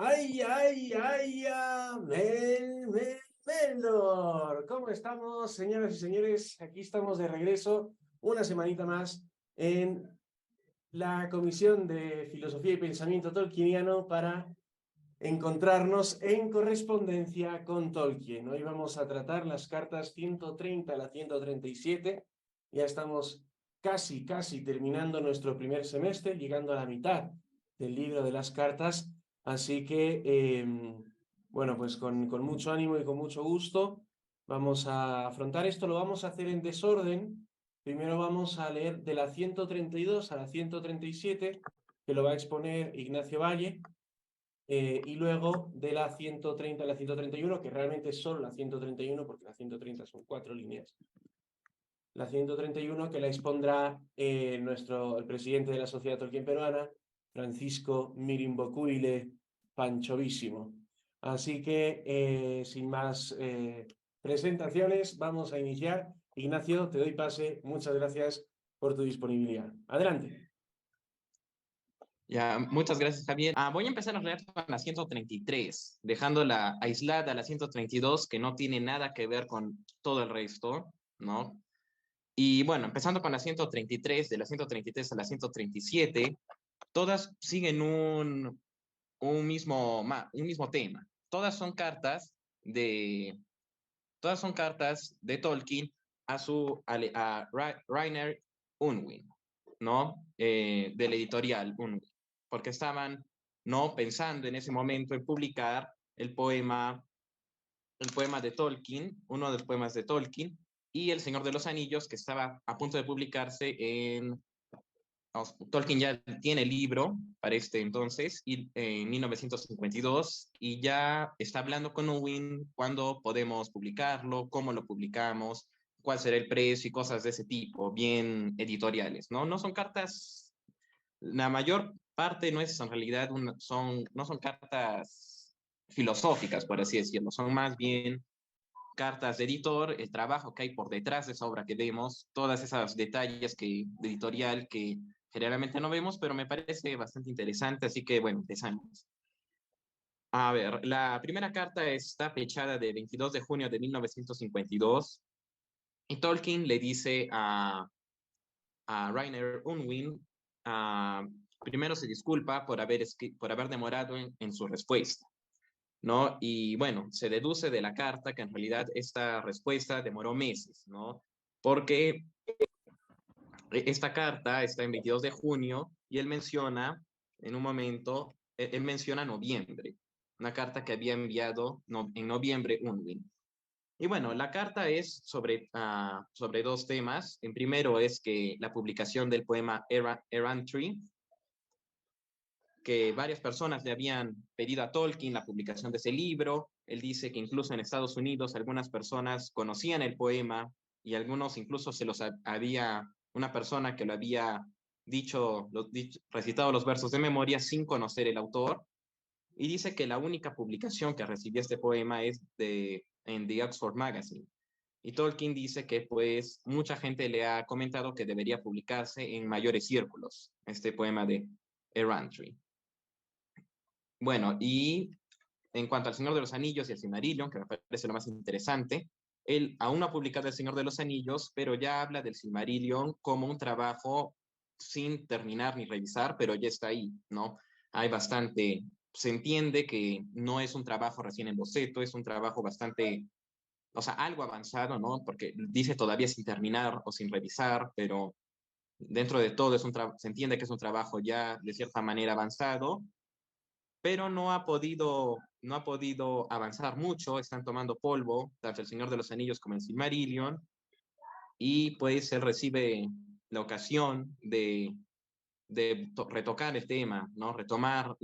¡Ay, ay, ay, Meldor! ¿Cómo estamos, señoras y señores? Aquí estamos de regreso, una semanita más, en la Comisión de Filosofía y Pensamiento Tolkieniano para encontrarnos en correspondencia con Tolkien. Hoy vamos a tratar las cartas 130 a la 137. Ya estamos casi terminando nuestro primer semestre, llegando a la mitad del libro de las cartas. Así que, bueno, pues con mucho ánimo y con mucho gusto vamos a afrontar esto. Lo vamos a hacer en desorden. Primero vamos a leer de la 132 a la 137, que lo va a exponer Ignacio Valle. Y luego de la 130 a la 131, que realmente es solo la 131, porque la 130 son 4 líneas. La 131 que la expondrá el presidente de la Sociedad Tolkien Peruana, Francisco Mirimbocuile Panchovísimo. Así que, sin más presentaciones, vamos a iniciar. Ignacio, te doy pase. Muchas gracias por tu disponibilidad. Adelante. Ya, muchas gracias, Javier. Voy a empezar a leer con la 133, dejándola aislada a la 132, que no tiene nada que ver con todo el resto, ¿no? Y bueno, empezando con la 133, de la 133 a la 137, todas siguen un mismo tema. Todas son cartas de Tolkien a Rainer Unwin, ¿no? Del editorial Unwin, porque estaban, ¿no? Pensando en ese momento en publicar el poema de Tolkien, uno de los poemas de Tolkien, y El Señor de los Anillos, que estaba a punto de publicarse Tolkien ya tiene el libro para este entonces, en 1952, y ya está hablando con Unwin cuándo podemos publicarlo, cómo lo publicamos, cuál será el precio y cosas de ese tipo, bien editoriales, ¿no? No son cartas, la mayor parte no es en realidad, no son cartas filosóficas, por así decirlo, son más bien cartas de editor, el trabajo que hay por detrás de esa obra que vemos, todas esas detalles de editorial que generalmente no vemos, pero me parece bastante interesante, así que bueno, empezamos. A ver, la primera carta está fechada de 22 de junio de 1952 y Tolkien le dice a Rainer Unwin, primero se disculpa por haber demorado en su respuesta, ¿no? Y bueno, se deduce de la carta que en realidad esta respuesta demoró meses, ¿no? Porque esta carta está en 22 de junio y él menciona, en un momento, él menciona noviembre, una carta que había enviado en noviembre Unwin. Y bueno, la carta es sobre dos temas. En primero es que la publicación del poema Errantry, que varias personas le habían pedido a Tolkien la publicación de ese libro. Él dice que incluso en Estados Unidos algunas personas conocían el poema y algunos incluso había una persona que lo había recitado los versos de memoria sin conocer el autor. Y dice que la única publicación que recibió este poema es en The Oxford Magazine. Y Tolkien dice que pues mucha gente le ha comentado que debería publicarse en mayores círculos, este poema de Errantry. Bueno, y en cuanto al Señor de los Anillos y el Silmarillion, que me parece lo más interesante, él aún no ha publicado El Señor de los Anillos, pero ya habla del Silmarillion como un trabajo sin terminar ni revisar, pero ya está ahí, ¿no? Hay bastante, se entiende que no es un trabajo recién en boceto, es un trabajo bastante, o sea, algo avanzado, ¿no? Porque dice todavía sin terminar o sin revisar, pero dentro de todo se entiende que es un trabajo ya de cierta manera avanzado, pero no ha podido avanzar mucho, están tomando polvo, tanto el Señor de los Anillos como el Silmarillion, y pues él recibe la ocasión de retocar el tema, ¿no? Retomar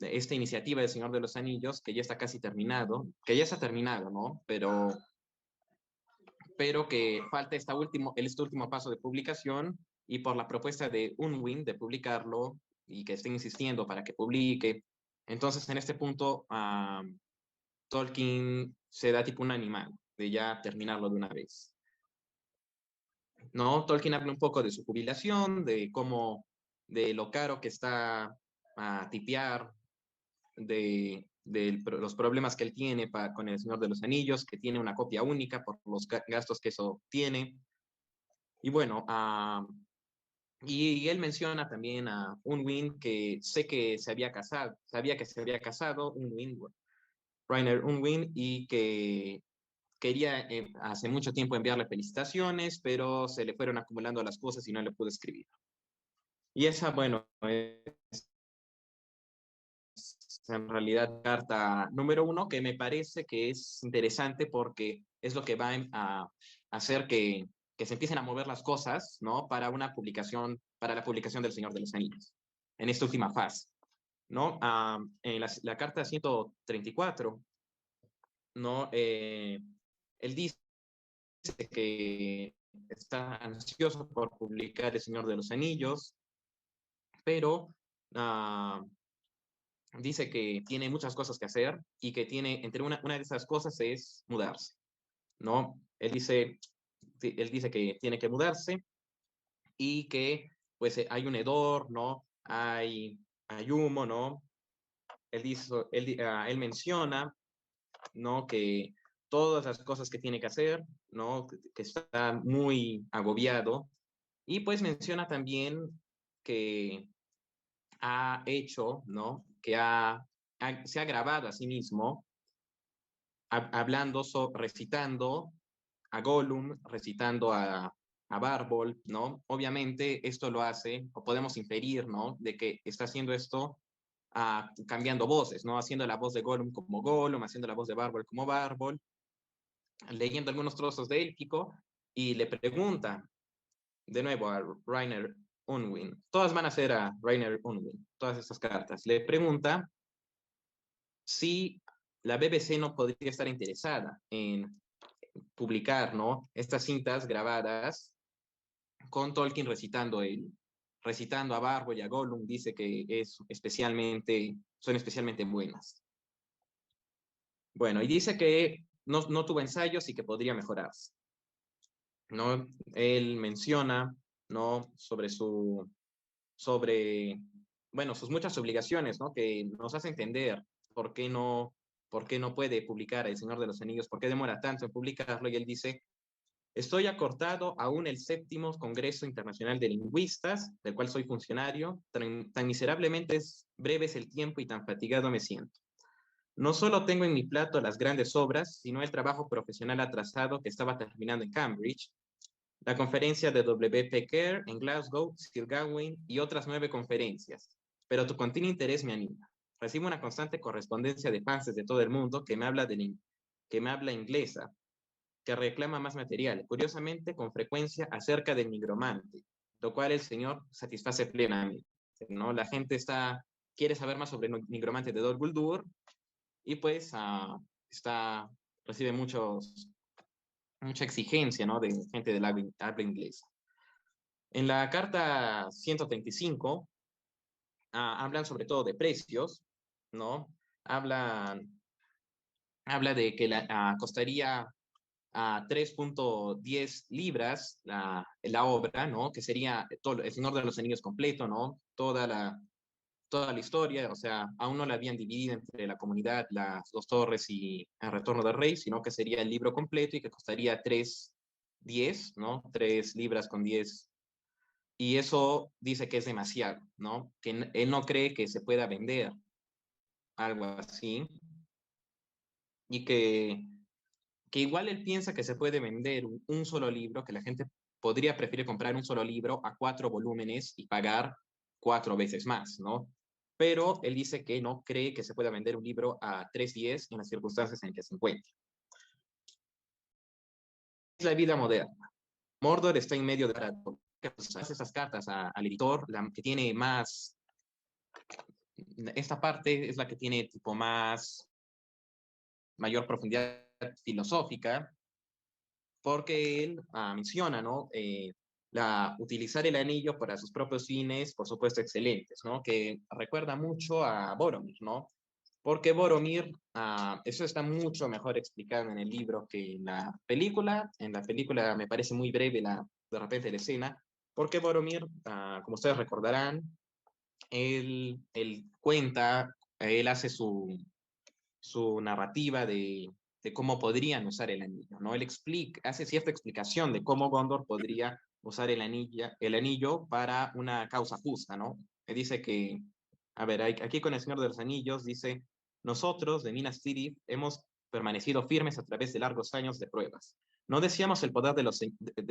esta iniciativa del Señor de los Anillos, que ya está casi terminado, que ya está terminado, ¿no? Pero que falta este último paso de publicación, y por la propuesta de Unwin de publicarlo y que esté insistiendo para que publique. Entonces, en este punto, Tolkien se da tipo un animal de ya terminarlo de una vez. ¿No? Tolkien habla un poco de su jubilación, de lo caro que está a tipear los problemas que él tiene con el Señor de los Anillos, que tiene una copia única por los gastos que eso tiene. Y bueno, y él menciona también a Unwin, que sé que se había casado, sabía que se había casado, Unwin, Rainer Unwin, y que quería hace mucho tiempo enviarle felicitaciones, pero se le fueron acumulando las cosas y no le pudo escribir. Y esa, bueno, es en realidad carta número 1, que me parece que es interesante porque es lo que va a hacer que se empiecen a mover las cosas, ¿no? Para una publicación, para la publicación del Señor de los Anillos, en esta última fase, ¿no? En la carta 134, ¿no? Él dice que está ansioso por publicar El Señor de los Anillos, pero dice que tiene muchas cosas que hacer y que tiene, entre una de esas cosas es mudarse, ¿no? Él dice que tiene que mudarse y que pues hay un hedor, ¿no? Hay humo, ¿no? Él menciona, ¿no? Que todas las cosas que tiene que hacer, ¿no? Que está muy agobiado. Y pues menciona también que ha hecho, ¿no? Se ha grabado a sí mismo hablando, recitando a Gollum, recitando a Barbol, ¿no? Obviamente esto lo hace, o podemos inferir, ¿no? De que está haciendo esto cambiando voces, ¿no? Haciendo la voz de Gollum como Gollum, haciendo la voz de Barbol como Barbol, leyendo algunos trozos de élfico, y le pregunta de nuevo a Rainer Unwin, todas van a ser a Rainer Unwin, todas estas cartas, le pregunta si la BBC no podría estar interesada en publicar, ¿no? Estas cintas grabadas con Tolkien recitando a Barbo y a Gollum, dice que son especialmente buenas. Bueno, y dice que no tuvo ensayos y que podría mejorarse, ¿no? Él menciona, ¿no? Bueno, sus muchas obligaciones, ¿no? Que nos hace entender por qué no puede publicar El Señor de los Anillos, por qué demora tanto en publicarlo, y él dice: estoy acortado aún el 7º Congreso Internacional de Lingüistas, del cual soy funcionario, tan miserablemente breve es el tiempo y tan fatigado me siento. No solo tengo en mi plato las grandes obras, sino el trabajo profesional atrasado que estaba terminando en Cambridge, la conferencia de W. P. Kerr en Glasgow, Sir Gawain y otras 9 conferencias. Pero tu continuo interés me anima. Recibo una constante correspondencia de fans de todo el mundo que me habla inglesa, que reclama más material, curiosamente con frecuencia acerca del nigromante, lo cual el señor satisface plenamente, ¿no? La gente quiere saber más sobre el nigromante de Dol Guldur y pues recibe mucha exigencia, ¿no? De gente del habla inglesa. En la carta 135 hablan sobre todo de precios, ¿no? Habla de que costaría a 3.10 libras la obra, ¿no? Que sería todo, El Señor de los Anillos completo, ¿no? Toda la historia, o sea, aún no la habían dividido entre la comunidad, las dos torres y El Retorno del Rey, sino que sería el libro completo y que costaría 3.10, ¿no? 3 libras con 10. Y eso dice que es demasiado, ¿no? Que él no cree que se pueda vender algo así y que igual él piensa que se puede vender un solo libro, que la gente podría preferir comprar un solo libro a 4 volúmenes y pagar 4 veces más, ¿no? Pero él dice que no cree que se pueda vender un libro a 3.10 en las circunstancias en que se encuentra. Es la vida moderna. Mordor está en medio de esas cartas al editor, la que tiene más, esta parte es la que tiene tipo mayor profundidad filosófica, porque él menciona, ¿no? Utilizar el anillo para sus propios fines, por supuesto, excelentes, ¿no? Que recuerda mucho a Boromir, ¿no? Porque Boromir, eso está mucho mejor explicado en el libro que en la película. En la película me parece muy breve de repente la escena, porque Boromir, como ustedes recordarán, él cuenta él hace su narrativa de cómo podrían usar el anillo, ¿no? Él hace cierta explicación de cómo Gondor podría usar el anillo para una causa justa, ¿no? Él dice que, a ver, aquí con el Señor de los Anillos dice, nosotros de Minas Tirith hemos permanecido firmes a través de largos años de pruebas. No deseamos el poder de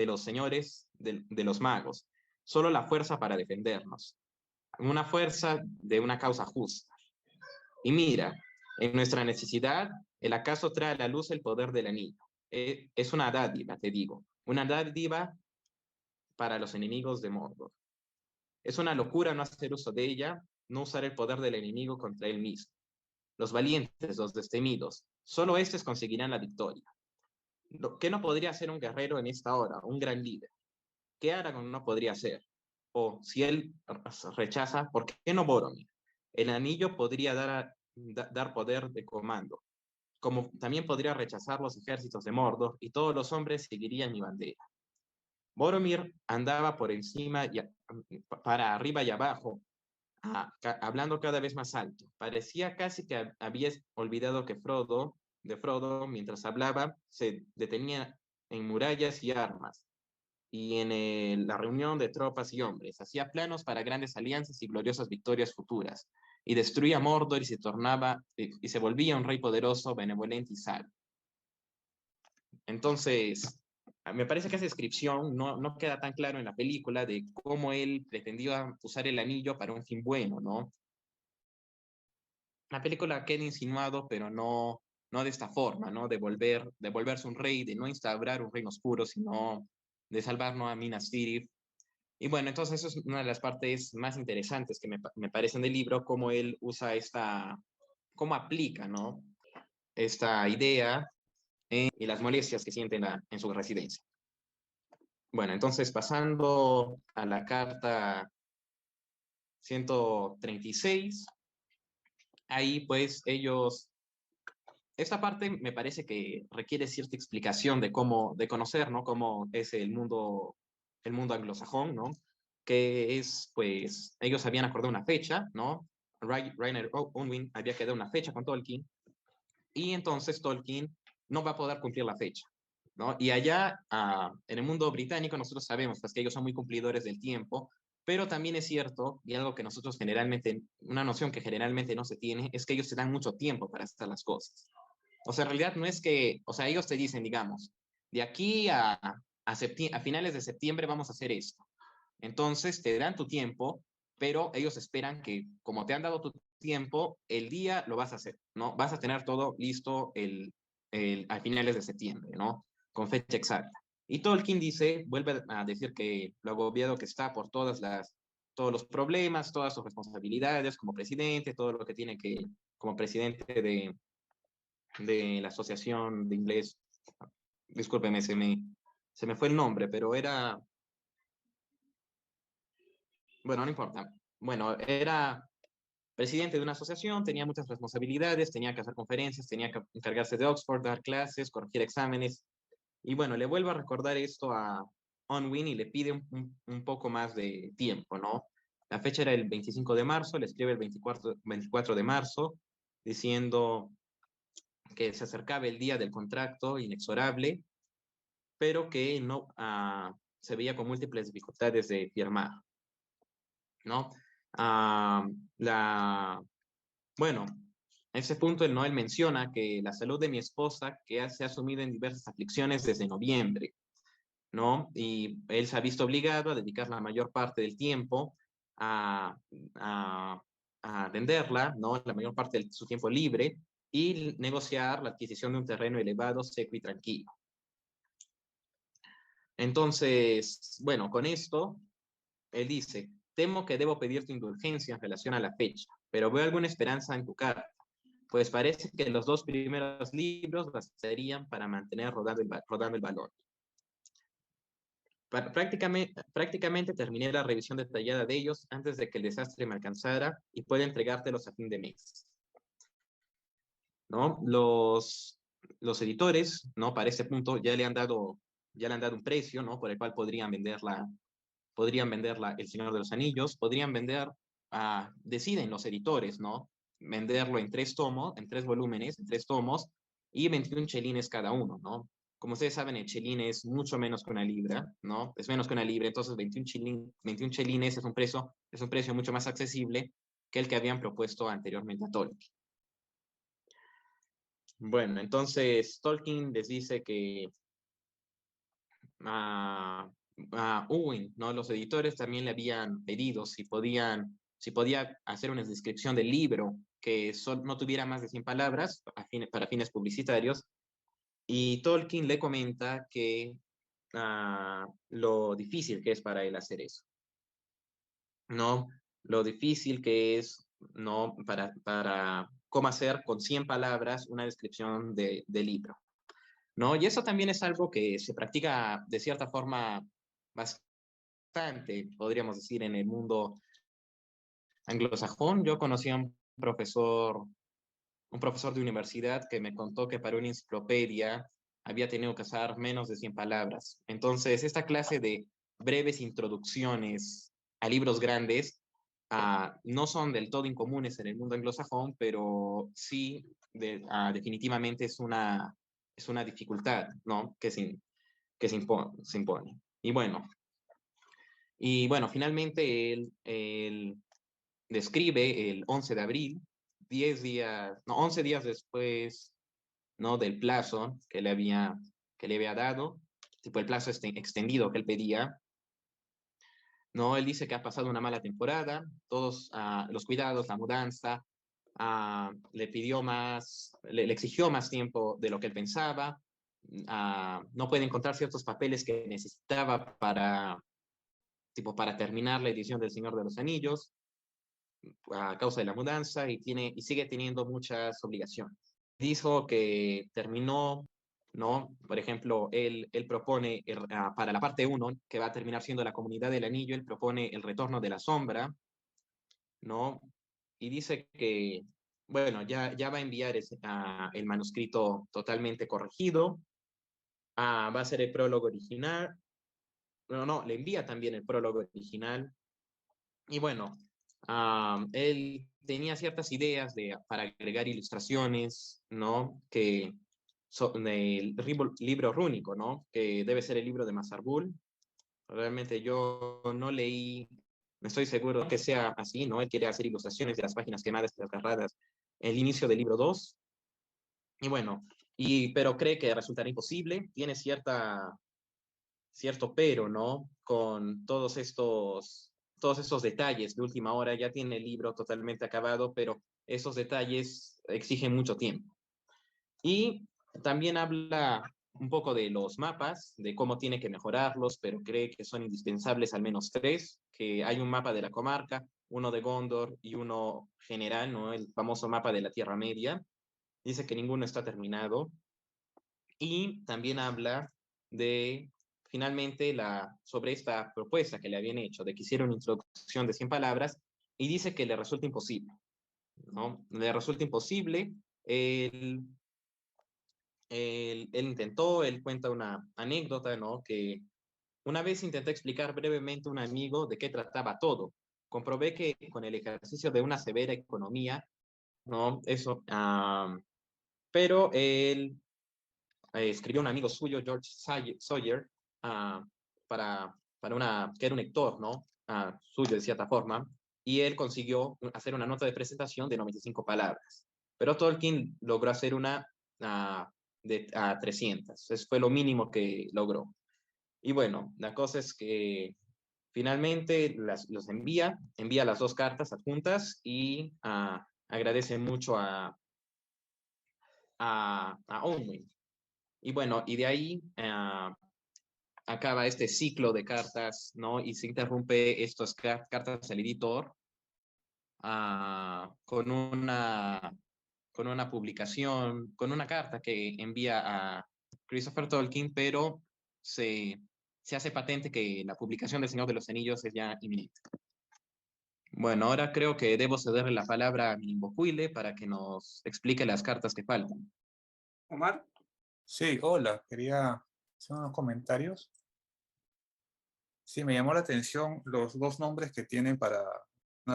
los señores, de los magos, solo la fuerza para defendernos, una fuerza de una causa justa. Y mira, en nuestra necesidad, el acaso trae a la luz el poder del anillo. Es una dádiva, te digo, una dádiva para los enemigos de Mordor. Es una locura no hacer uso de ella, no usar el poder del enemigo contra él mismo. Los valientes, los destemidos, solo estos conseguirán la victoria. ¿Qué no podría hacer un guerrero en esta hora, un gran líder? ¿Qué Aragorn no podría hacer? O si él rechaza, ¿por qué no Boromir? El anillo podría dar poder de comando, como también podría rechazar los ejércitos de Mordor y todos los hombres seguirían mi bandera. Boromir andaba por encima, para arriba y abajo, hablando cada vez más alto. Parecía casi que había olvidado que Frodo, mientras hablaba, se detenía en murallas y armas, y en la reunión de tropas y hombres. Hacía planos para grandes alianzas y gloriosas victorias futuras, y destruía Mordor y se volvía un rey poderoso, benevolente y sabio. Entonces, me parece que esa descripción no queda tan claro en la película de cómo él pretendía usar el anillo para un fin bueno, ¿no? La película queda insinuado, pero no de esta forma, ¿no? De volverse un rey, de no instaurar un reino oscuro, sino de salvarnos a Minas Tirith. Y bueno, entonces eso es una de las partes más interesantes que me parecen del libro, cómo él usa cómo aplica, ¿no? Esta idea y las molestias que siente en su residencia. Bueno, entonces pasando a la carta 136, ahí pues esta parte me parece que requiere cierta explicación de conocer, ¿no? Cómo es el mundo anglosajón, ¿no? Que es, pues, ellos habían acordado una fecha, ¿no? Rainer Unwin había quedado una fecha con Tolkien, y entonces Tolkien no va a poder cumplir la fecha, ¿no? Y allá, en el mundo británico, nosotros sabemos pues, que ellos son muy cumplidores del tiempo, pero también es cierto, y algo que nosotros generalmente, una noción que generalmente no se tiene, es que ellos se dan mucho tiempo para hacer las cosas. O sea, en realidad no es que, o sea, ellos te dicen, digamos, de aquí a finales de septiembre vamos a hacer esto. Entonces te dan tu tiempo, pero ellos esperan que, como te han dado tu tiempo, el día lo vas a hacer, ¿no? Vas a tener todo listo a finales de septiembre, ¿no? Con fecha exacta. Y Tolkien vuelve a decir que lo agobiado que está por todos los problemas, todas sus responsabilidades como presidente, todo lo que tiene como presidente de la Asociación de Inglés, discúlpeme, se me fue el nombre, pero era, bueno, no importa. Bueno, era presidente de una asociación, tenía muchas responsabilidades, tenía que hacer conferencias, tenía que encargarse de Oxford, dar clases, corregir exámenes. Y bueno, le vuelvo a recordar esto a Unwin y le pide un poco más de tiempo, ¿no? La fecha era el 25 de marzo, le escribe el 24 de marzo, diciendo que se acercaba el día del contrato inexorable, pero que no se veía con múltiples dificultades de firmar, ¿no? Ah, bueno, en ese punto él menciona que la salud de mi esposa, que se ha sumido en diversas aflicciones desde noviembre, ¿no? Y él se ha visto obligado a dedicar la mayor parte del tiempo a, a, a atenderla, ¿no? La mayor parte de su tiempo libre y negociar la adquisición de un terreno elevado, seco y tranquilo. Entonces, bueno, con esto, él dice, temo que debo pedirte indulgencia en relación a la fecha, pero veo alguna esperanza en tu carta, pues parece que los dos primeros libros bastarían para mantener rodando el balón. Prácticamente terminé la revisión detallada de ellos antes de que el desastre me alcanzara y pueda entregártelos a fin de mes, ¿no? Los editores, ¿no? Para ese punto ya le han dado un precio, ¿no? Por el cual podrían venderla El Señor de los Anillos, deciden los editores, ¿no? venderlo en 3 tomos, en 3 volúmenes, en 3 tomos, y 21 chelines cada uno, ¿no? Como ustedes saben, el chelín es mucho menos que una libra, ¿no? Es menos que una libra, entonces 21 chelines es un precio mucho más accesible que el que habían propuesto anteriormente a Tolkien. Bueno, entonces Tolkien les dice que a Owen, ¿no? Los editores también le habían pedido si podía hacer una descripción del libro que no tuviera más de 100 palabras para fines publicitarios, y Tolkien le comenta que lo difícil que es para él hacer eso, ¿no? Lo difícil que es, ¿no? Para cómo hacer con 100 palabras una descripción del libro, ¿no? Y eso también es algo que se practica de cierta forma bastante, podríamos decir, en el mundo anglosajón. Yo conocí a un profesor de universidad que me contó que para una enciclopedia había tenido que usar menos de 100 palabras. Entonces, esta clase de breves introducciones a libros grandes no son del todo incomunes en el mundo anglosajón, pero sí, definitivamente es una dificultad, ¿no? Se impone. Finalmente él describe el 11 de abril, 11 días después, ¿no? Del plazo que le había dado, tipo el plazo extendido que él pedía, ¿no? Él dice que ha pasado una mala temporada, todos los cuidados, la mudanza, le exigió más tiempo de lo que él pensaba, no puede encontrar ciertos papeles que necesitaba para terminar la edición del Señor de los Anillos a causa de la mudanza y sigue teniendo muchas obligaciones. Dijo que terminó, ¿no? Por ejemplo, él propone para la parte 1, que va a terminar siendo la Comunidad del Anillo, él propone el Retorno de la Sombra, ¿no? Y dice que, bueno, ya va a enviar el manuscrito totalmente corregido, va a ser el prólogo original, no, le envía también el prólogo original, y bueno, él tenía ciertas ideas para agregar ilustraciones, ¿no? Del libro rúnico, ¿no? Que debe ser el libro de Mazarbul. Realmente yo no leí, no estoy seguro que sea así, ¿no? Él quiere hacer ilustraciones de las páginas quemadas y desgarradas, el inicio del libro 2. Y bueno, pero cree que resultará imposible. Tiene cierto pero, ¿no? Con todos estos detalles de última hora. Ya tiene el libro totalmente acabado, pero esos detalles exigen mucho tiempo. Y también habla un poco de los mapas, de cómo tiene que mejorarlos, pero cree que son indispensables al menos 3, que hay un mapa de la comarca, uno de Gondor y uno general, ¿no? El famoso mapa de la Tierra Media. Dice que ninguno está terminado. Y también habla de, finalmente, sobre esta propuesta que le habían hecho, de que hiciera una introducción de 100 palabras, y dice que le resulta imposible, ¿no? Le resulta imposible. Él, él cuenta una anécdota, ¿no? Que una vez intenté explicar brevemente a un amigo de qué trataba todo. Comprobé que con el ejercicio de una severa economía, ¿no? Pero él escribió un amigo suyo, George Sawyer, ah, que era un lector, ¿no? Suyo de cierta forma, y él consiguió hacer una nota de presentación de 95 palabras. Pero Tolkien logró hacer una de 300. Eso fue lo mínimo que logró. Y bueno, la cosa es que finalmente los envía las 2 cartas adjuntas y agradece mucho a Owen. Y bueno, y de ahí acaba este ciclo de cartas, ¿no? Y se interrumpe estas cartas al editor con una publicación, con una carta que envía a Christopher Tolkien, pero se hace patente que la publicación del Señor de los Anillos es ya inminente. Bueno, ahora creo que debo cederle la palabra a mi Huile para que nos explique las cartas que faltan. Omar. Sí, hola, quería hacer unos comentarios. Sí, me llamó la atención los 2 nombres que tienen para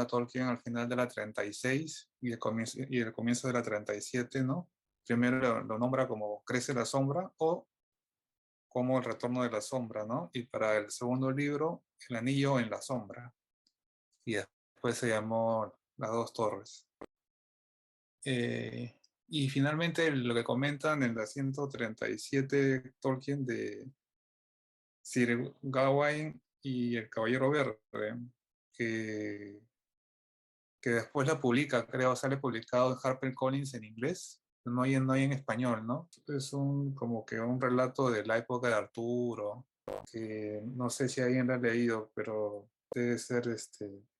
Tolkien al final de la 36 y el comienzo de la 37, ¿no? Primero lo nombra como Crece la sombra o como El retorno de la sombra, ¿no? Y para el segundo libro, El anillo en la sombra. Y después se llamó Las dos torres. Y finalmente lo que comentan en la 137 Tolkien de Sir Gawain y el Caballero Verde, que, que después la publica, creo, sale publicado en HarperCollins en inglés, no hay en español, ¿no? Es como que un relato de la época de Arturo, que no sé si alguien lo ha leído, pero debe ser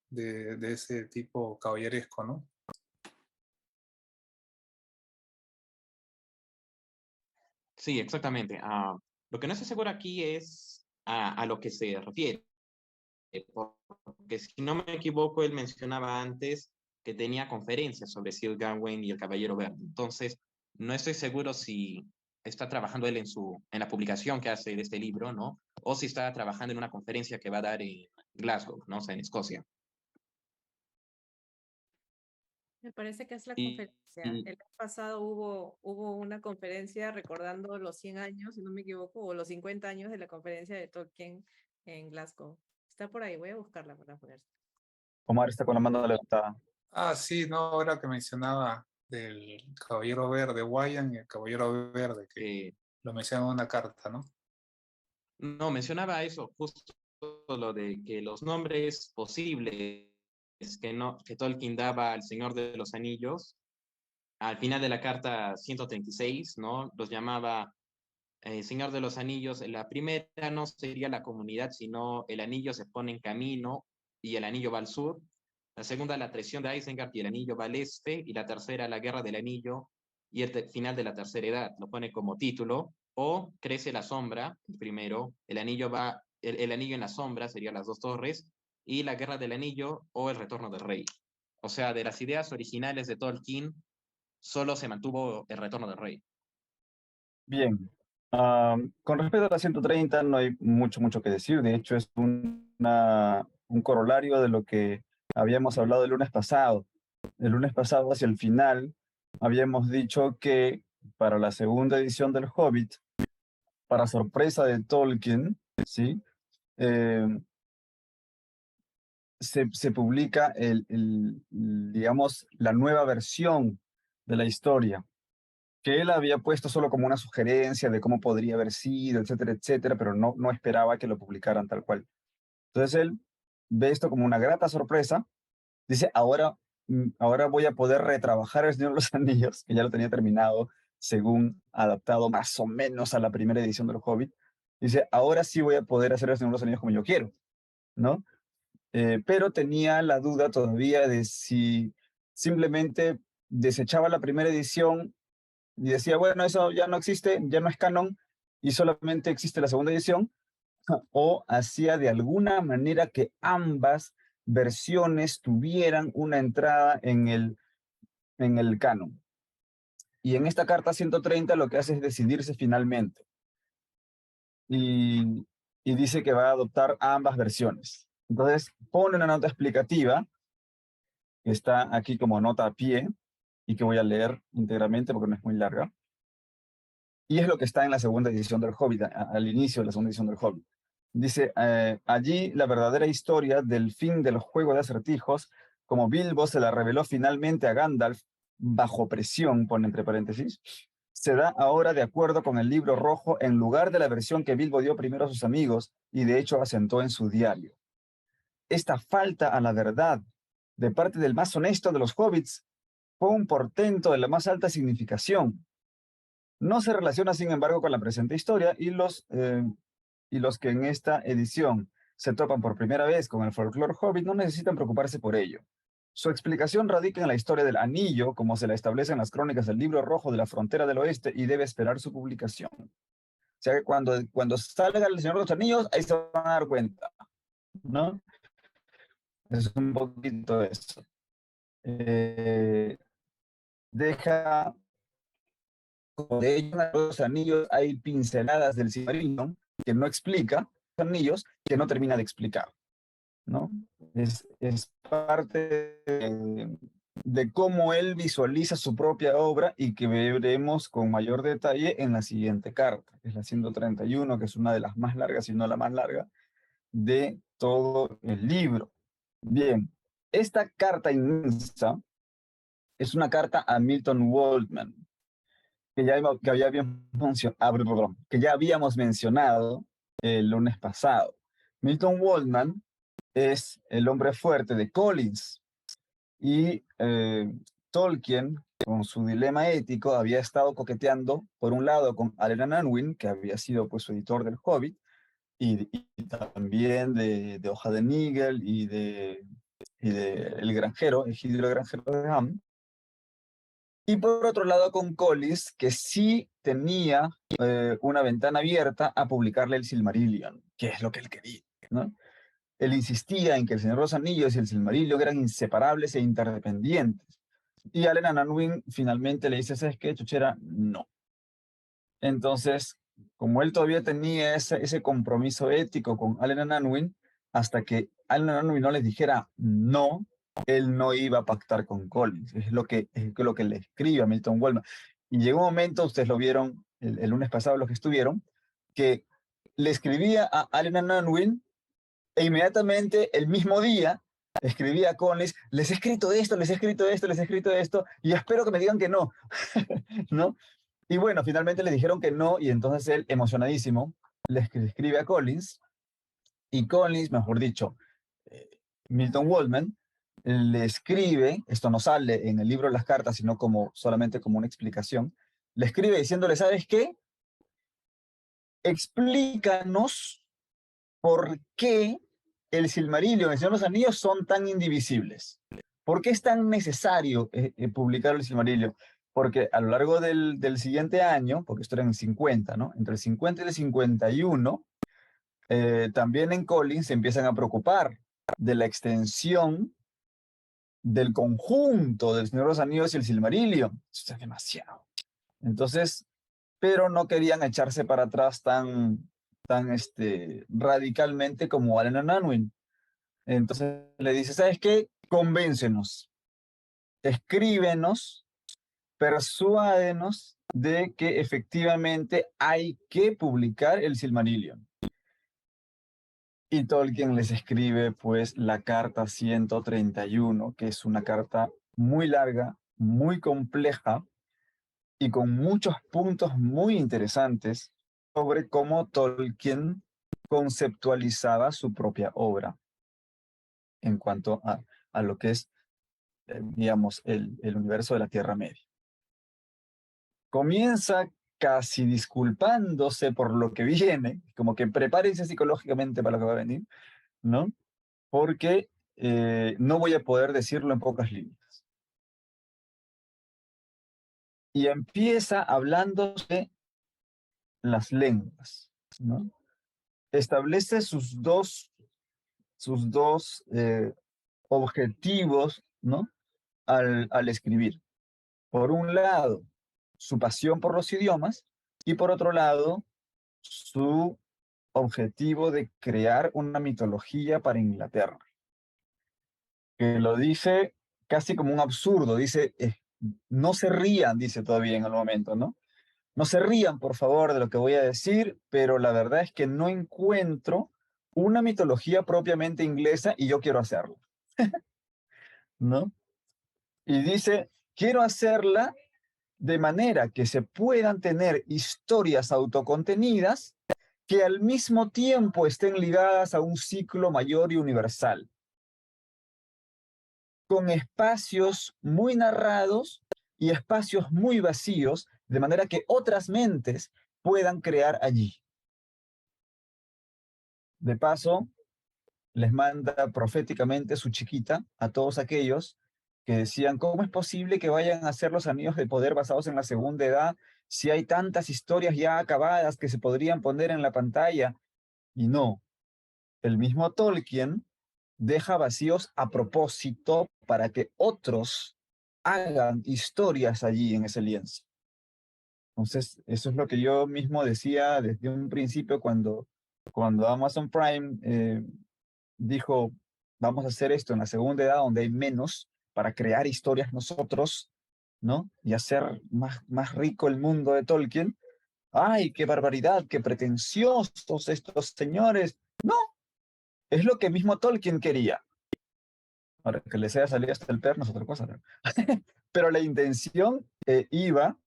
de ese tipo caballeresco, ¿no? Sí, exactamente. Lo que no estoy seguro aquí es a lo que se refiere, porque si no me equivoco, él mencionaba antes que tenía conferencias sobre Sir Gawain y el Caballero Verde. Entonces, no estoy seguro si está trabajando él en la publicación que hace de este libro, ¿no? O si está trabajando en una conferencia que va a dar en Glasgow, ¿no? O sea, en Escocia. Me parece que es la Y, conferencia. y El año pasado hubo una conferencia recordando los 100 años, si no me equivoco, o los 50 años de la conferencia de Tolkien en Glasgow. Está por ahí, voy a buscarla para poner. Omar está con la mano levantada. Ah, sí, no, ahora que mencionaba del Caballero Verde, Wyan y el Caballero Verde, que lo menciona en una carta, ¿no? no, mencionaba eso, justo lo de que los nombres posibles que Tolkien daba al Señor de los Anillos, al final de la carta 136, ¿no? Los llamaba Señor de los Anillos. La primera no sería la comunidad, sino el anillo se pone en camino y el anillo va al sur. La segunda, la traición de Isengard y el anillo va al este. Y la tercera, la guerra del anillo y el final de la tercera edad. Lo pone como título. O Crece la sombra, el primero. El anillo en la sombra, serían las dos torres. Y la guerra del anillo o el retorno del rey. O sea, de las ideas originales de Tolkien, solo se mantuvo el retorno del rey. Bien. Con respecto a la 130 no hay mucho que decir. De hecho, es un corolario de lo que habíamos hablado el lunes pasado. El lunes pasado, hacia el final, habíamos dicho que para la segunda edición del Hobbit, para sorpresa de Tolkien, ¿sí? Eh, se publica digamos, la nueva versión de la historia, que él había puesto solo como una sugerencia de cómo podría haber sido, etcétera, etcétera, pero no esperaba que lo publicaran tal cual. Entonces él ve esto como una grata sorpresa, dice, ahora voy a poder retrabajar El Señor de los Anillos, que ya lo tenía terminado, según adaptado más o menos a la primera edición del Hobbit. Dice, ahora sí voy a poder hacer El Señor de los Anillos como yo quiero, ¿no? Pero tenía la duda todavía de si simplemente desechaba la primera edición y decía, bueno, eso ya no existe, ya no es canon y solamente existe la segunda edición, o hacía de alguna manera que ambas versiones tuvieran una entrada en el canon. Y en esta carta 130 lo que hace es decidirse finalmente y, y dice que va a adoptar ambas versiones. Entonces pone una nota explicativa que está aquí como nota a pie y que voy a leer íntegramente porque no es muy larga. Y es lo que está en la segunda edición del Hobbit, al inicio de la segunda edición del Hobbit. Dice, allí la verdadera historia del fin del juego de acertijos, como Bilbo se la reveló finalmente a Gandalf, bajo presión, pone entre paréntesis, se da ahora de acuerdo con el libro rojo en lugar de la versión que Bilbo dio primero a sus amigos y de hecho asentó en su diario. Esta falta a la verdad de parte del más honesto de los hobbits fue un portento de la más alta significación. No se relaciona, sin embargo, con la presente historia y los que en esta edición se topan por primera vez con el folclore hobbit no necesitan preocuparse por ello. Su explicación radica en la historia del anillo, como se la establece en las crónicas del Libro Rojo de la Frontera del Oeste, y debe esperar su publicación. O sea que cuando salga El Señor de los Anillos, ahí se van a dar cuenta, ¿no? Es un poquito eso. Deja, de hecho, en los anillos hay pinceladas del Silmarillion que no explica, anillos que no termina de explicar, ¿no? es parte de cómo él visualiza su propia obra y que veremos con mayor detalle en la siguiente carta, que es la 131, que es una de las más largas, si no la más larga, de todo el libro. Bien, esta carta inmensa es una carta a Milton Waldman, que ya habíamos mencionado el lunes pasado. Milton Waldman es el hombre fuerte de Collins y Tolkien, con su dilema ético, había estado coqueteando, por un lado, con Allen Unwin, que había sido pues, su editor del Hobbit, y también de Hoja de Nigel y de El Granjero, Egidio el Granjero de Ham. Y por otro lado con Collins, que sí tenía una ventana abierta a publicarle el Silmarillion, que es lo que él quería, ¿no? Él insistía en que el Señor de los Anillos y el Silmarillion eran inseparables e interdependientes. Y Allen Unwin finalmente le dice, ¿sabes qué, Chuchera? No. Entonces, como él todavía tenía ese compromiso ético con Allen Unwin, hasta que Allen Unwin no les dijera no, él no iba a pactar con Collins. Es lo que le escribe a Milton Waldman. Y llegó un momento, ustedes lo vieron el lunes pasado, los que estuvieron, que le escribía a Allen Unwin e inmediatamente, el mismo día, escribía a Collins, les he escrito esto, les he escrito esto, les he escrito esto, y espero que me digan que no, ¿no? Y bueno, finalmente le dijeron que no, y entonces él, emocionadísimo, le escribe a Collins, y Collins, mejor dicho, Milton Waldman, le escribe, esto no sale en el libro de las cartas, sino solamente como una explicación, le escribe diciéndole, ¿sabes qué? Explícanos por qué el Silmarillion y el Señor de los Anillos son tan indivisibles. ¿Por qué es tan necesario publicar el Silmarillion? Porque a lo largo del siguiente año, porque esto era en 50, ¿no? Entre el 50 y el 51, también en Collins se empiezan a preocupar de la extensión del conjunto del Señor de los Anillos y el Silmarillion. Esto es demasiado. Entonces, pero no querían echarse para atrás tan radicalmente como Allen Unwin. Entonces le dice, ¿sabes qué? Convéncenos, escríbenos, persuádenos de que efectivamente hay que publicar el Silmarillion. Y Tolkien les escribe pues la carta 131, que es una carta muy larga, muy compleja y con muchos puntos muy interesantes sobre cómo Tolkien conceptualizaba su propia obra en cuanto a lo que es, digamos, el universo de la Tierra Media. Comienza casi disculpándose por lo que viene, como que prepárense psicológicamente para lo que va a venir, ¿no? Porque no voy a poder decirlo en pocas líneas. Y empieza hablándose las lenguas, ¿no? Establece sus dos objetivos, ¿no? Al escribir. Por un lado, su pasión por los idiomas y por otro lado, su objetivo de crear una mitología para Inglaterra. Que lo dice casi como un absurdo, dice, no se rían, dice todavía en el momento, ¿no? No se rían, por favor, de lo que voy a decir, pero la verdad es que no encuentro una mitología propiamente inglesa y yo quiero hacerla, ¿no? Y dice, quiero hacerla de manera que se puedan tener historias autocontenidas que al mismo tiempo estén ligadas a un ciclo mayor y universal, con espacios muy narrados y espacios muy vacíos, de manera que otras mentes puedan crear allí. De paso, les manda proféticamente su chiquita a todos aquellos que decían, ¿cómo es posible que vayan a hacer los anillos de poder basados en la segunda edad si hay tantas historias ya acabadas que se podrían poner en la pantalla? Y no, el mismo Tolkien deja vacíos a propósito para que otros hagan historias allí en ese lienzo. Entonces, eso es lo que yo mismo decía desde un principio cuando Amazon Prime dijo, vamos a hacer esto en la segunda edad donde hay menos para crear historias nosotros, ¿no? Y hacer más rico el mundo de Tolkien. ¡Ay, qué barbaridad, qué pretenciosos estos señores! No, es lo que mismo Tolkien quería. Ahora, que les haya salido hasta el perno es otra cosa, ¿no? Pero la intención iba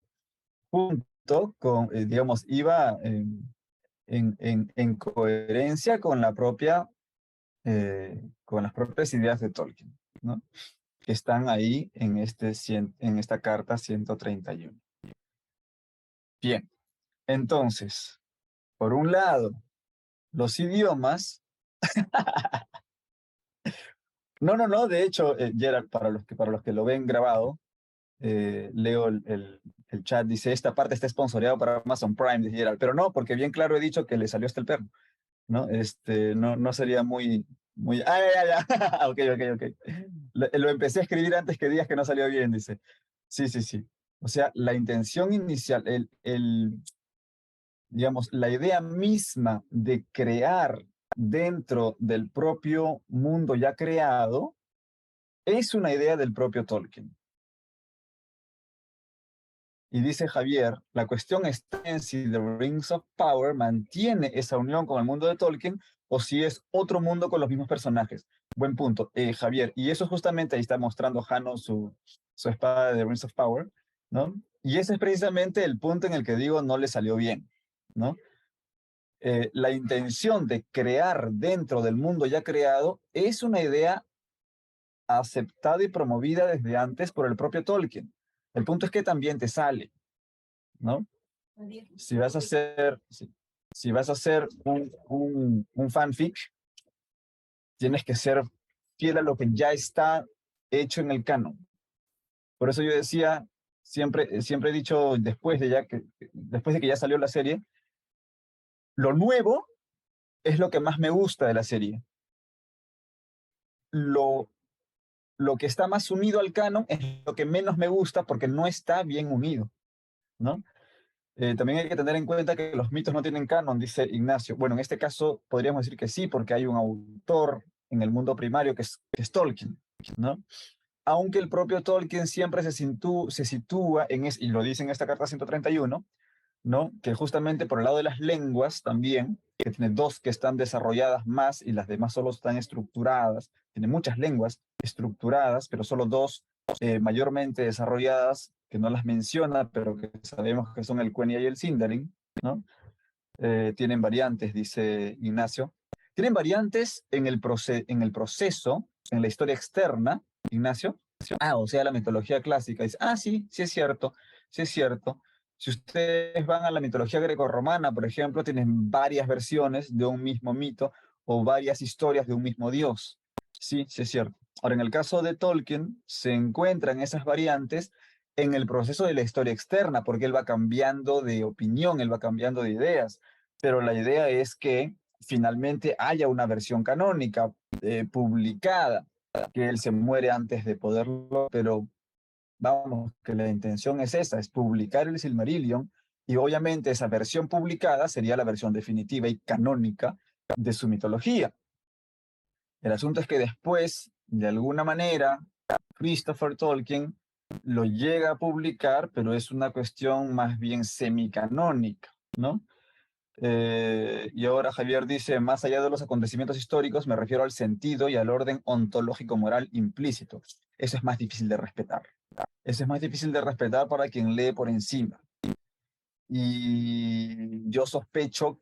junto con, digamos, iba en coherencia con las propias ideas de Tolkien, ¿no? Que están ahí en esta carta 131. Bien, entonces, por un lado, los idiomas. No, de hecho, Gerald, para los que lo ven grabado, leo el chat, dice, esta parte está sponsoreado para Amazon Prime, dice Gerald, pero no, porque bien claro he dicho que le salió hasta el perno, ¿no? No sería ya. Ok. Lo empecé a escribir antes que digas que no salió bien, dice. Sí. O sea, la intención inicial, digamos, la idea misma de crear dentro del propio mundo ya creado es una idea del propio Tolkien. Y dice Javier, la cuestión está en si The Rings of Power mantiene esa unión con el mundo de Tolkien o si es otro mundo con los mismos personajes. Buen punto, Javier. Y eso justamente ahí está mostrando Jano su espada de The Rings of Power, ¿no? Y ese es precisamente el punto en el que digo no le salió bien, ¿no? La intención de crear dentro del mundo ya creado es una idea aceptada y promovida desde antes por el propio Tolkien. El punto es que también te sale, ¿no? Si vas a hacer un fanfic, tienes que ser fiel a lo que ya está hecho en el canon. Por eso yo decía, siempre he dicho después de que ya salió la serie, lo nuevo es lo que más me gusta de la serie. Lo que está más unido al canon es lo que menos me gusta porque no está bien unido, ¿no? También hay que tener en cuenta que los mitos no tienen canon, dice Ignacio. Bueno, en este caso podríamos decir que sí, porque hay un autor en el mundo primario que es Tolkien, ¿no? Aunque el propio Tolkien siempre se sitúa y lo dice en esta carta 131, ¿no? Que justamente por el lado de las lenguas también, que tiene dos que están desarrolladas más y las demás solo están estructuradas. Tiene muchas lenguas estructuradas, pero solo dos mayormente desarrolladas, que no las menciona, pero que sabemos que son el Quenya y el Sindarin, ¿no? Tienen variantes, dice Ignacio. Tienen variantes en el proceso, en la historia externa, Ignacio. O sea, la mitología clásica. Dice, sí es cierto, sí es cierto. Si ustedes van a la mitología grecorromana, por ejemplo, tienen varias versiones de un mismo mito o varias historias de un mismo dios. Sí es cierto. Ahora, en el caso de Tolkien, se encuentran esas variantes en el proceso de la historia externa, porque él va cambiando de opinión, él va cambiando de ideas, pero la idea es que finalmente haya una versión canónica publicada, que él se muere antes de poderlo, pero vamos, que la intención es esa, es publicar el Silmarillion, y obviamente esa versión publicada sería la versión definitiva y canónica de su mitología. El asunto es que después, de alguna manera, Christopher Tolkien lo llega a publicar, pero es una cuestión más bien semicanónica, ¿no? Y ahora Javier dice, más allá de los acontecimientos históricos, me refiero al sentido y al orden ontológico moral implícito. Eso es más difícil de respetar. Eso es más difícil de respetar para quien lee por encima. Y yo sospecho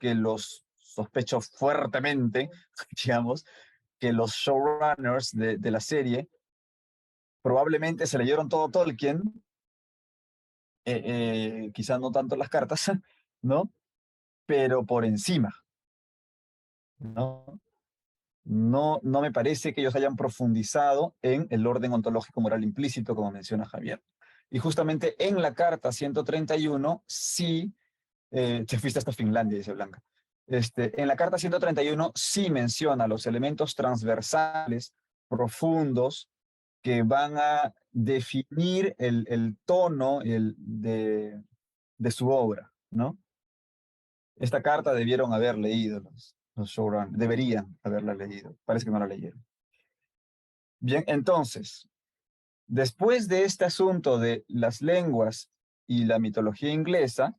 fuertemente, digamos, que los showrunners de la serie probablemente se leyeron todo Tolkien, quizás no tanto las cartas, ¿no? Pero por encima, ¿no? No me parece que ellos hayan profundizado en el orden ontológico moral implícito, como menciona Javier. Y justamente en la carta 131, sí, te fuiste hasta Finlandia, dice Blanca. En la carta 131 sí menciona los elementos transversales, profundos, que van a definir el tono de su obra, ¿no? Esta carta debieron haber leído los showrunners, deberían haberla leído, parece que no la leyeron. Bien, entonces, después de este asunto de las lenguas y la mitología inglesa,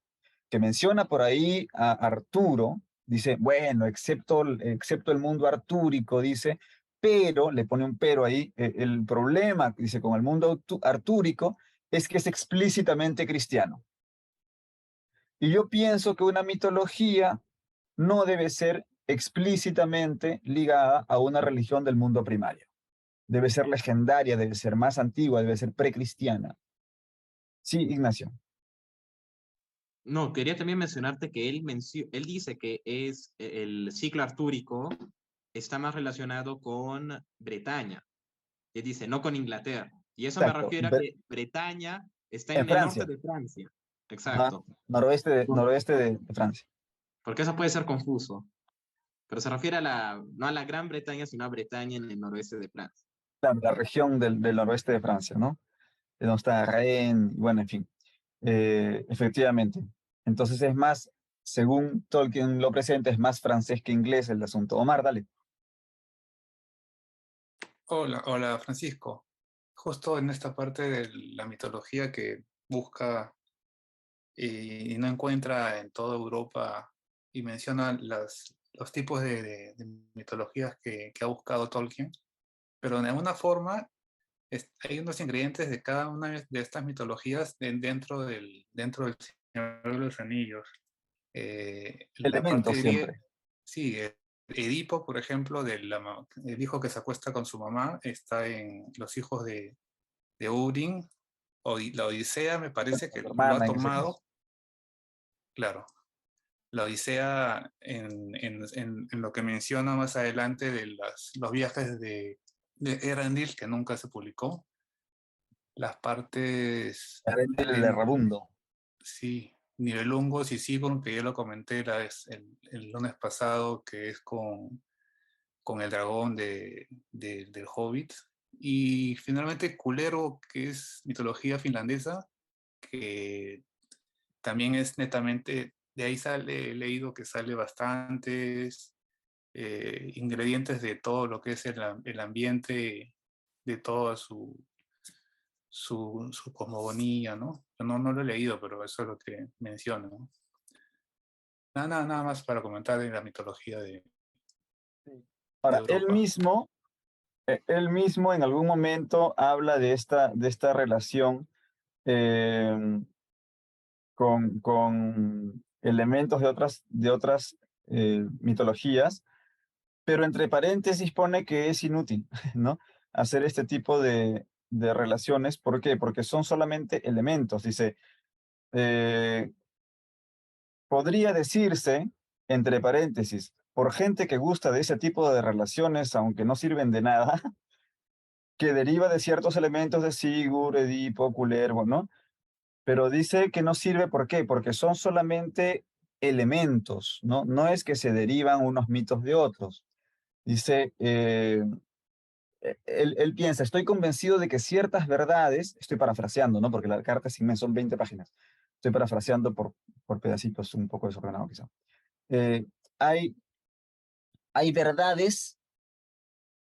que menciona por ahí a Arturo, dice, bueno, excepto el mundo artúrico, dice, pero, le pone un pero ahí, el problema, dice, con el mundo artúrico es que es explícitamente cristiano. Y yo pienso que una mitología no debe ser explícitamente ligada a una religión del mundo primario. Debe ser legendaria, debe ser más antigua, debe ser precristiana. Sí, Ignacio. No, quería también mencionarte que él dice que es el ciclo artúrico está más relacionado con Bretaña. Él dice, no con Inglaterra. Y eso me Exacto. refiere a que Bretaña está En en el norte Francia. de Francia. Ajá. Exacto. Noroeste de Francia. Porque eso puede ser confuso. Pero se refiere no a la Gran Bretaña, sino a Bretaña en el noroeste de Francia. La región del noroeste de Francia, ¿no? De donde está Rennes, bueno, en fin. Efectivamente. Entonces es más, según Tolkien lo presenta, es más francés que inglés el asunto. Omar, dale. Hola, hola Francisco. Justo en esta parte de la mitología que busca y no encuentra en toda Europa y menciona los tipos de mitologías que ha buscado Tolkien, pero de alguna forma hay unos ingredientes de cada una de estas mitologías dentro del Señor de los Anillos. La parte Elementos griega, siempre. sí, Edipo, por ejemplo, el hijo que se acuesta con su mamá, está en Los hijos de Urin, o la Odisea me parece que lo ha Hermana en ese caso. tomado, claro, la Odisea en lo que menciona más adelante de los viajes de Erendil, que nunca se publicó, las partes, El errabundo. sí, Nibelungos y Sigurd, que ya lo comenté el lunes pasado, que es con el dragón del Hobbit. Y finalmente Kulero, que es mitología finlandesa, que también es netamente, de ahí sale, he leído que sale bastantes ingredientes de todo lo que es el ambiente, de toda su cosmogonía, ¿no? Yo no lo he leído, pero eso es lo que menciona, ¿no? Nada más para comentar de la mitología de Ahora, Europa. él mismo en algún momento habla de esta relación eh, con elementos de otras mitologías, pero entre paréntesis pone que es inútil, ¿no? Hacer este tipo de relaciones. ¿Por qué? Porque son solamente elementos. Dice, eh, podría decirse, entre paréntesis, por gente que gusta de ese tipo de relaciones, aunque no sirven de nada, que deriva de ciertos elementos de Sigurd, Edipo, Kullervo, ¿no? Pero dice que no sirve, ¿por qué? Porque son solamente elementos, ¿no? No es que se derivan unos mitos de otros. Dice, él piensa, estoy convencido de que ciertas verdades, estoy parafraseando, ¿no? Porque la carta es inmensa, son 20 páginas. Estoy parafraseando por pedacitos, un poco desordenado quizá. Eh, hay, hay verdades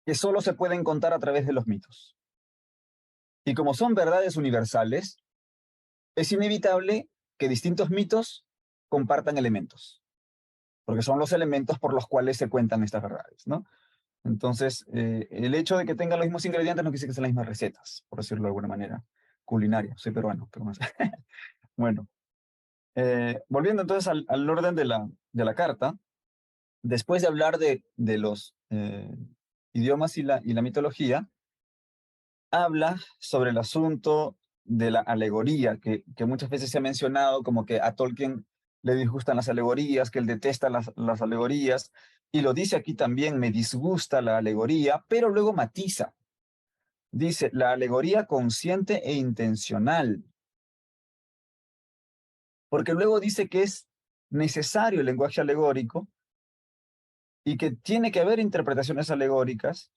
que solo se pueden contar a través de los mitos. Y como son verdades universales, es inevitable que distintos mitos compartan elementos, porque son los elementos por los cuales se cuentan estas verdades, ¿no? Entonces, el hecho de que tengan los mismos ingredientes no quiere decir que sean las mismas recetas, por decirlo de alguna manera, culinaria. Soy peruano, pero más. Bueno, volviendo entonces al orden de la carta, después de hablar de los idiomas y la mitología, habla sobre el asunto de la alegoría, que muchas veces se ha mencionado como que a Tolkien le disgustan las alegorías, que él detesta las alegorías, y lo dice aquí también, me disgusta la alegoría, pero luego matiza. Dice, la alegoría consciente e intencional, porque luego dice que es necesario el lenguaje alegórico y que tiene que haber interpretaciones alegóricas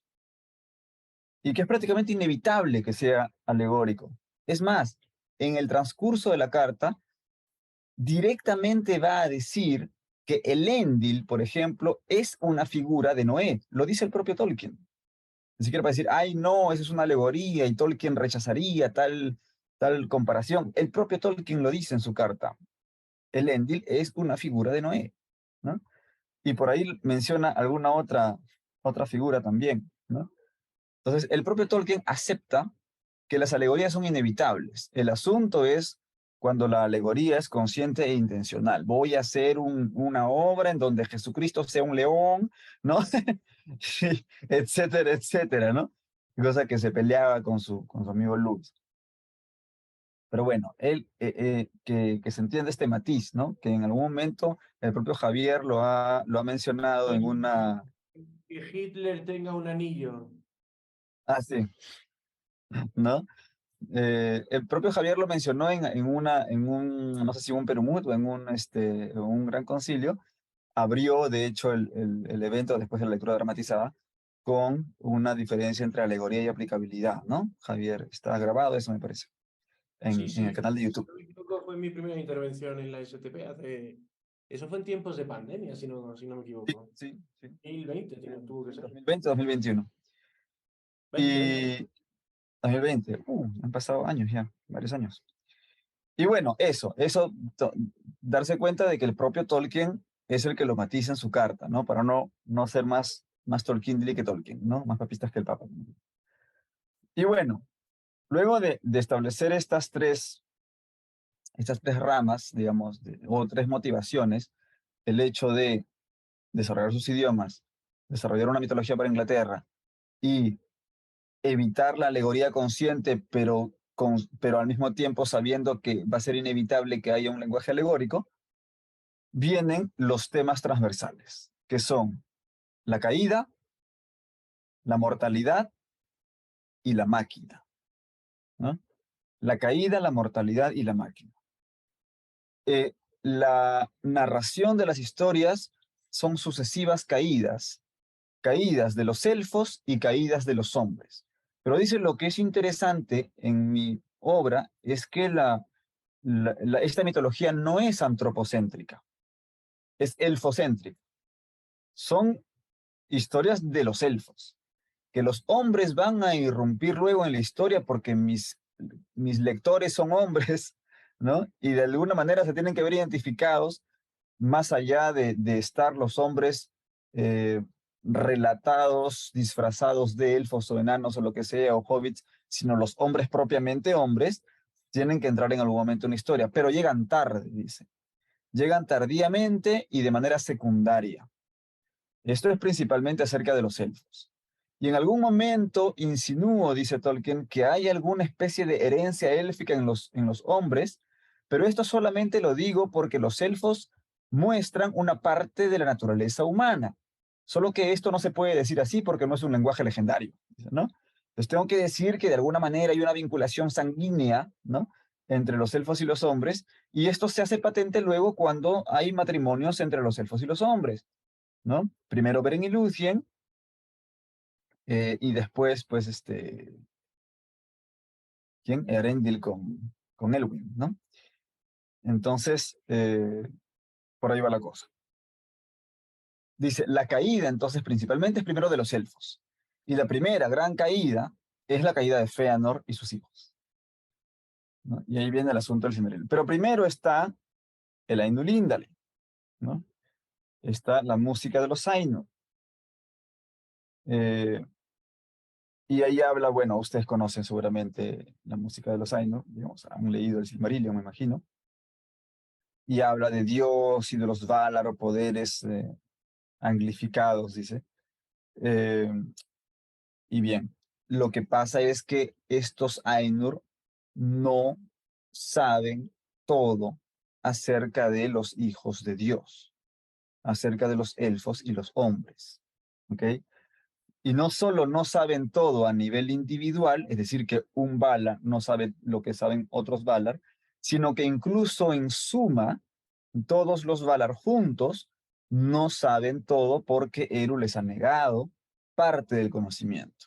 y que es prácticamente inevitable que sea alegórico. Es más, en el transcurso de la carta, directamente va a decir que el Elendil, por ejemplo, es una figura de Noé. Lo dice el propio Tolkien. Ni siquiera para decir, ay, no, eso es una alegoría y Tolkien rechazaría tal comparación. El propio Tolkien lo dice en su carta. Elendil es una figura de Noé, ¿no? Y por ahí menciona alguna otra figura también, ¿no? Entonces, el propio Tolkien acepta que las alegorías son inevitables. El asunto es cuando la alegoría es consciente e intencional. Voy a hacer una obra en donde Jesucristo sea un león, ¿no? Etcétera, etcétera, ¿no? Cosa que se peleaba con su amigo Luis. Pero bueno, que se entienda este matiz, ¿no? Que en algún momento el propio Javier lo ha mencionado en una... Que Hitler tenga un anillo. Ah, sí, ¿no? El propio Javier lo mencionó no sé si un Perumut o un gran concilio, abrió de hecho el evento después de la lectura dramatizada con una diferencia entre alegoría y aplicabilidad, ¿no? Javier, está grabado eso me parece, Sí, en el sí. canal de Si YouTube. no me equivoco, fue mi primera intervención en la STP hace... Eso fue en tiempos de pandemia, si no me Sí, equivoco. sí, sí. 2020 tuvo que ser. 2020, 2021. 2020. Y 2020, han pasado años ya, varios años. Y bueno, darse cuenta de que el propio Tolkien es el que lo matiza en su carta, ¿no? Para no ser más Tolkien que Tolkien, ¿no? Más papistas que el Papa. Y bueno, luego de establecer estas tres ramas, digamos, o tres motivaciones, el hecho de desarrollar sus idiomas, desarrollar una mitología para Inglaterra y evitar la alegoría consciente, pero al mismo tiempo sabiendo que va a ser inevitable que haya un lenguaje alegórico, vienen los temas transversales, que son la caída, la mortalidad y la máquina, ¿no? La caída, la mortalidad y la máquina. La narración de las historias son sucesivas caídas, caídas de los elfos y caídas de los hombres. Pero dice lo que es interesante en mi obra es que esta mitología no es antropocéntrica, es elfocéntrica. Son historias de los elfos, que los hombres van a irrumpir luego en la historia porque mis lectores son hombres, ¿no? Y de alguna manera se tienen que ver identificados más allá de estar los hombres relatados, disfrazados de elfos o enanos o lo que sea, o hobbits, sino los hombres propiamente hombres, tienen que entrar en algún momento en la historia, pero llegan tarde, dice. Llegan tardíamente y de manera secundaria. Esto es principalmente acerca de los elfos. Y en algún momento insinúo, dice Tolkien, que hay alguna especie de herencia élfica en los hombres, pero esto solamente lo digo porque los elfos muestran una parte de la naturaleza humana. Solo que esto no se puede decir así porque no es un lenguaje legendario, ¿no? Entonces tengo que decir que de alguna manera hay una vinculación sanguínea, ¿no? Entre los elfos y los hombres, y esto se hace patente luego cuando hay matrimonios entre los elfos y los hombres, ¿no? Primero Beren y Lúthien, y después, pues, ¿quién? Erendil con Elwin, ¿no? Entonces, por ahí va la cosa. Dice, la caída, entonces, principalmente es primero de los elfos. Y la primera gran caída es la caída de Fëanor y sus hijos, ¿no? Y ahí viene el asunto del Silmarillion. Pero primero está el Ainulindale, ¿no? Está la música de los Ainur. Y ahí habla, bueno, ustedes conocen seguramente la música de los Ainur, digamos, han leído el Silmarillion, me imagino. Y habla de Dios y de los Valar o poderes anglificados, dice. Eh, y bien, lo que pasa es que estos Ainur no saben todo acerca de los hijos de Dios, acerca de los elfos y los hombres. ¿Ok? Y no solo no saben todo a nivel individual, es decir, que un Valar no sabe lo que saben otros Valar, sino que incluso en suma, todos los Valar juntos no saben todo porque Eru les ha negado parte del conocimiento.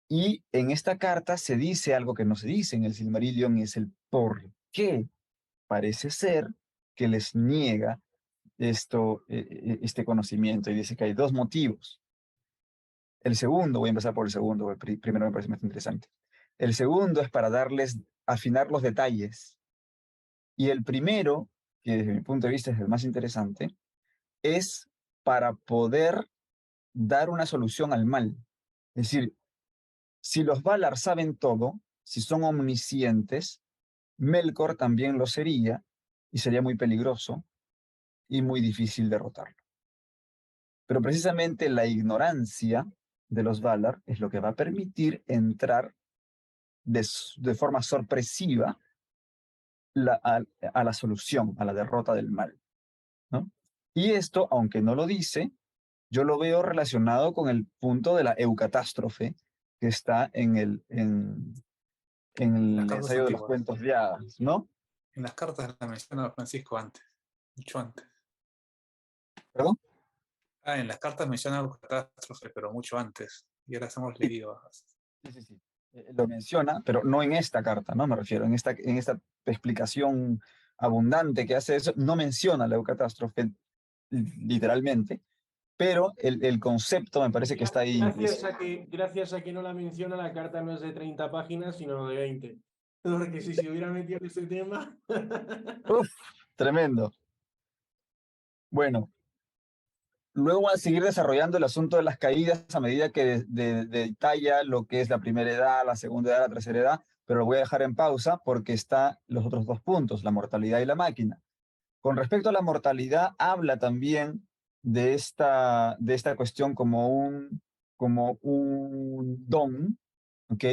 Y en esta carta se dice algo que no se dice en el Silmarillion, y es el por qué parece ser que les niega este conocimiento. Y dice que hay dos motivos. El segundo, voy a empezar por el segundo, porque primero me parece más interesante. El segundo es para afinar los detalles. Y el primero, que desde mi punto de vista es el más interesante, es para poder dar una solución al mal. Es decir, si los Valar saben todo, si son omniscientes, Melkor también lo sería, y sería muy peligroso y muy difícil derrotarlo. Pero precisamente la ignorancia de los Valar es lo que va a permitir entrar de forma sorpresiva a la solución, a la derrota del mal, ¿no? Y esto, aunque no lo dice, yo lo veo relacionado con el punto de la eucatástrofe que está en Las el cartas ensayo de los antiguas. cuentos de hadas, ¿no? En las cartas la menciona Francisco antes, mucho antes. ¿Perdón? En las cartas menciona algo catástrofe, pero mucho antes. Y ahora hemos Sí. leído. Sí. Lo menciona, pero no en esta carta, ¿no? Me refiero, en esta explicación abundante que hace eso, no menciona la eucatástrofe literalmente, pero el concepto me parece que está ahí implícito. Gracias a que no la menciona, la carta no es de 30 páginas, sino de 20. Porque si se hubiera metido en este tema... Uf, tremendo. Bueno, luego va a seguir desarrollando el asunto de las caídas a medida que detalla lo que es la primera edad, la segunda edad, la tercera edad, pero lo voy a dejar en pausa porque está los otros dos puntos, la mortalidad y la máquina. Con respecto a la mortalidad, habla también de esta cuestión como un don, ¿ok?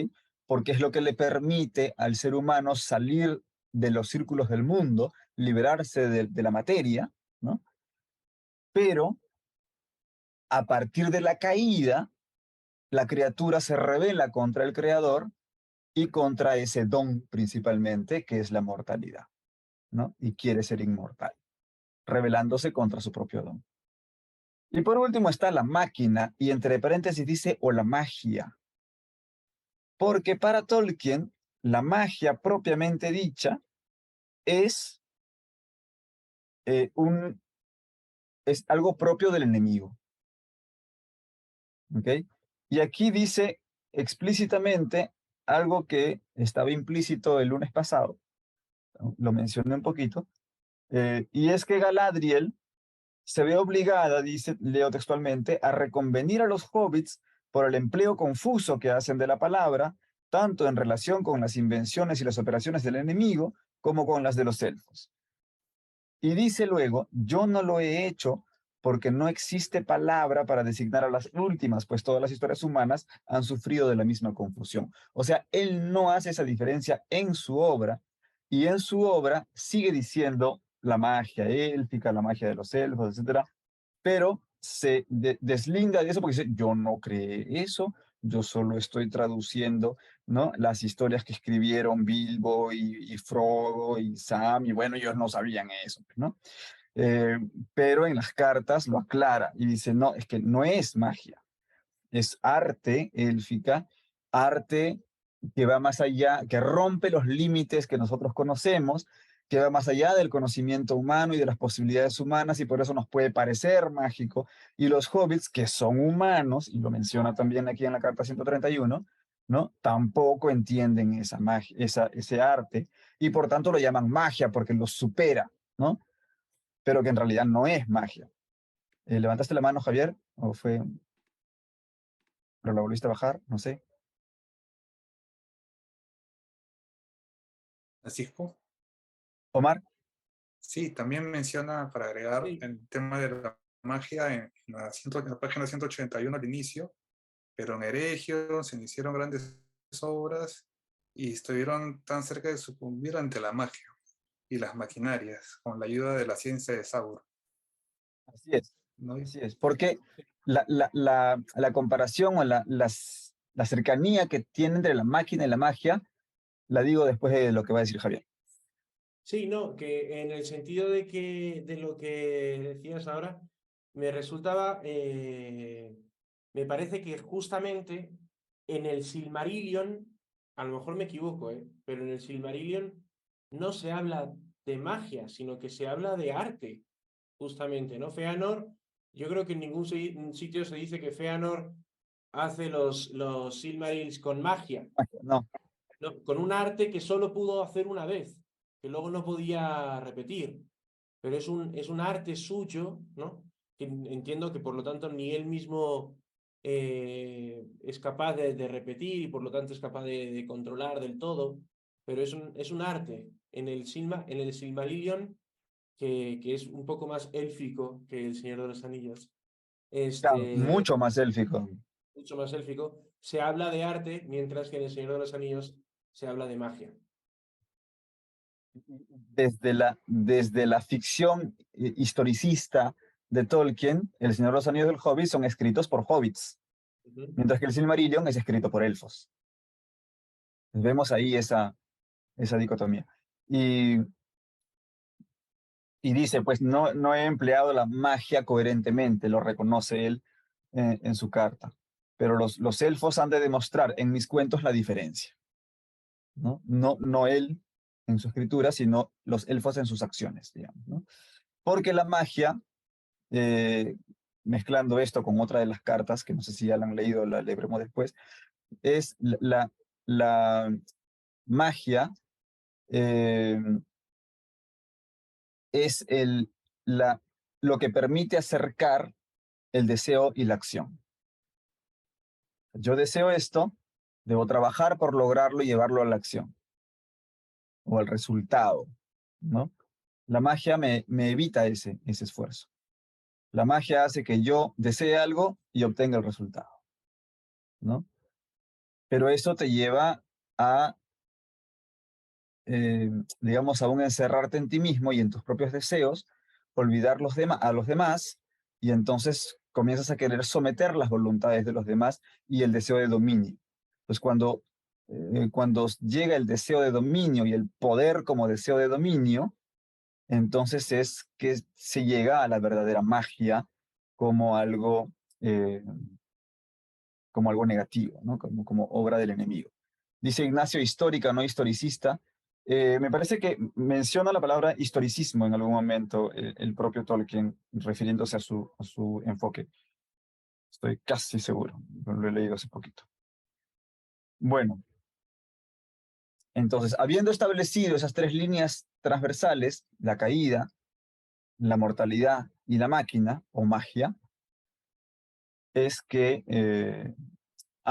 Porque es lo que le permite al ser humano salir de los círculos del mundo, liberarse de la materia, ¿no? Pero a partir de la caída, la criatura se rebela contra el creador y contra ese don principalmente, que es la mortalidad, ¿no? Y quiere ser inmortal, rebelándose contra su propio don. Y por último está la máquina, y entre paréntesis dice o la magia. Porque para Tolkien, la magia propiamente dicha es, es algo propio del enemigo. ¿Ok? Y aquí dice explícitamente algo que estaba implícito el lunes pasado, lo mencioné un poquito, y es que Galadriel se ve obligada, dice, leo textualmente, a reconvenir a los hobbits por el empleo confuso que hacen de la palabra, tanto en relación con las invenciones y las operaciones del enemigo, como con las de los elfos. Y dice luego, yo no lo he hecho porque no existe palabra para designar a las últimas, pues todas las historias humanas han sufrido de la misma confusión. O sea, él no hace esa diferencia en su obra, y en su obra sigue diciendo la magia élfica, la magia de los elfos, etcétera, pero se deslinda de eso porque dice, yo no creé eso, yo solo estoy traduciendo, ¿no? Las historias que escribieron Bilbo y Frodo y Sam, y bueno, ellos no sabían eso, ¿no? Pero en las cartas lo aclara y dice, no, es que no es magia, es arte élfica, arte que va más allá, que rompe los límites que nosotros conocemos, que va más allá del conocimiento humano y de las posibilidades humanas, y por eso nos puede parecer mágico. Y los hobbits, que son humanos, y lo menciona también aquí en la carta 131, ¿no? Tampoco entienden esa magia, ese arte, y por tanto lo llaman magia porque los supera, ¿no? Pero que en realidad no es magia. ¿Levantaste la mano, Javier? ¿O fue, pero la volviste a bajar? No sé. Francisco. Omar. Sí, también menciona, para agregar, Sí. el tema de la magia en la página 181 al inicio, pero en Eregio se hicieron grandes obras y estuvieron tan cerca de sucumbir ante la magia y las maquinarias, con la ayuda de la ciencia de Sauron. Así es, ¿No? así es. Porque la comparación o la cercanía que tiene entre la máquina y la magia, la digo después de lo que va a decir Javier. Sí, no, que en el sentido de lo que decías ahora, me resultaba, me parece que justamente en el Silmarillion, a lo mejor me equivoco, pero en el Silmarillion no se habla de magia, sino que se habla de arte, justamente, ¿no? Feanor, yo creo que en ningún sitio se dice que Feanor hace los Silmarils con magia, No, ¿no? Con un arte que solo pudo hacer una vez, que luego no podía repetir. Pero es un arte suyo, ¿no? Que entiendo que por lo tanto ni él mismo es capaz de repetir y por lo tanto es capaz de controlar del todo, pero es un arte en el Silmarillion que es un poco más élfico que el Señor de los Anillos. claro, Este, mucho más élfico. mucho más élfico, se habla de arte, mientras que en el Señor de los Anillos se habla de magia. Desde la ficción historicista de Tolkien, El Señor de los Anillos del Hobbit son escritos por hobbits, Ujú. mientras que el Silmarillion es escrito por elfos. Vemos ahí esa dicotomía. Y dice, pues no he empleado la magia coherentemente, lo reconoce él en su carta. Pero los elfos han de demostrar en mis cuentos la diferencia. No él en su escritura, sino los elfos en sus acciones, digamos, ¿no? Porque la magia, mezclando esto con otra de las cartas, que no sé si ya la han leído, la leeremos después, es la magia eh, es lo que permite acercar el deseo y la acción. Yo deseo esto, debo trabajar por lograrlo y llevarlo a la acción o al resultado, ¿no? La magia me evita ese esfuerzo. La magia hace que yo desee algo y obtenga el resultado, ¿no? Pero eso te lleva a, digamos, a un encerrarte en ti mismo y en tus propios deseos, olvidar a los demás, y entonces comienzas a querer someter las voluntades de los demás y el deseo de dominio. Pues cuando llega el deseo de dominio y el poder como deseo de dominio, entonces es que se llega a la verdadera magia como algo, eh, como algo negativo, ¿no? Como obra del enemigo. Dice Ignacio, histórica, no historicista. Me parece que menciona la palabra historicismo en algún momento el propio Tolkien, refiriéndose a su enfoque. Estoy casi seguro, lo he leído hace poquito. Bueno, entonces, habiendo establecido esas tres líneas transversales, la caída, la mortalidad y la máquina o magia, es que,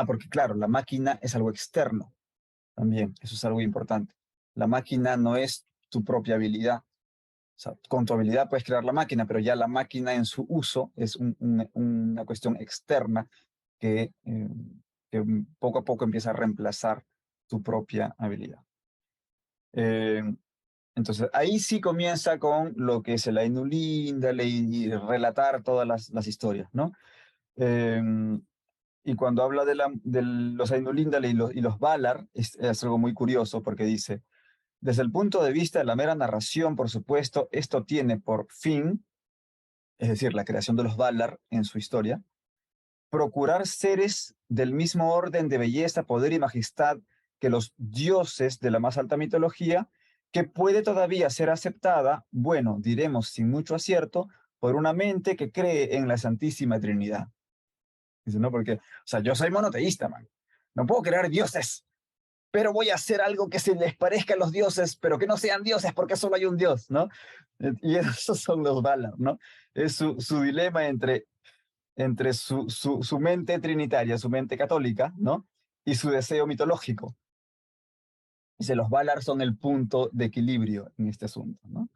porque claro, la máquina es algo externo también, eso es algo importante. La máquina no es tu propia habilidad. O sea, con tu habilidad puedes crear la máquina, pero ya la máquina en su uso es una cuestión externa que poco a poco empieza a reemplazar tu propia habilidad. Entonces, ahí sí comienza con lo que es el Ainulindale y relatar todas las historias, ¿no? Y cuando habla de los Ainulindale y los Valar, es algo muy curioso porque dice, desde el punto de vista de la mera narración, por supuesto, esto tiene por fin, es decir, la creación de los Valar en su historia, procurar seres del mismo orden de belleza, poder y majestad que los dioses de la más alta mitología, que puede todavía ser aceptada, bueno, diremos sin mucho acierto, por una mente que cree en la Santísima Trinidad. Dice, no, porque, o sea, yo soy monoteísta, man. No puedo crear dioses, pero voy a hacer algo que se les parezca a los dioses, pero que no sean dioses porque solo hay un dios, ¿no? Y esos son los Valar, ¿no? Es su dilema entre su mente trinitaria, su mente católica, ¿no? Y su deseo mitológico. Dice, los Valar son el punto de equilibrio en este asunto, ¿no?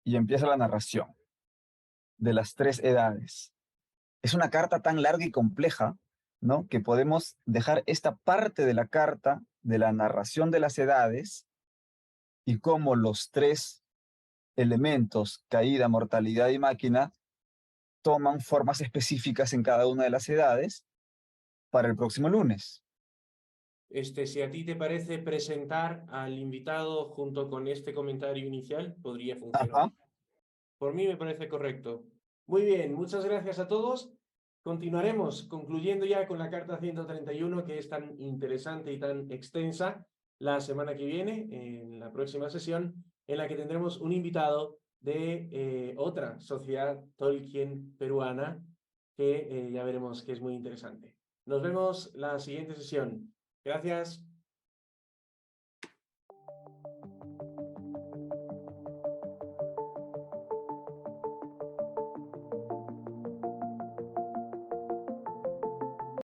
Y empieza la narración de las tres edades. Es una carta tan larga y compleja, ¿no? Que podemos dejar esta parte de la carta de la narración de las edades y cómo los tres elementos, caída, mortalidad y máquina, toman formas específicas en cada una de las edades para el próximo lunes. Si a ti te parece presentar al invitado junto con este comentario inicial, podría funcionar. Ajá. Por mí me parece correcto. Muy bien, muchas gracias a todos. Continuaremos concluyendo ya con la carta 131, que es tan interesante y tan extensa, la semana que viene, en la próxima sesión, en la que tendremos un invitado de otra sociedad Tolkien peruana, que ya veremos que es muy interesante. Nos vemos la siguiente sesión. Gracias.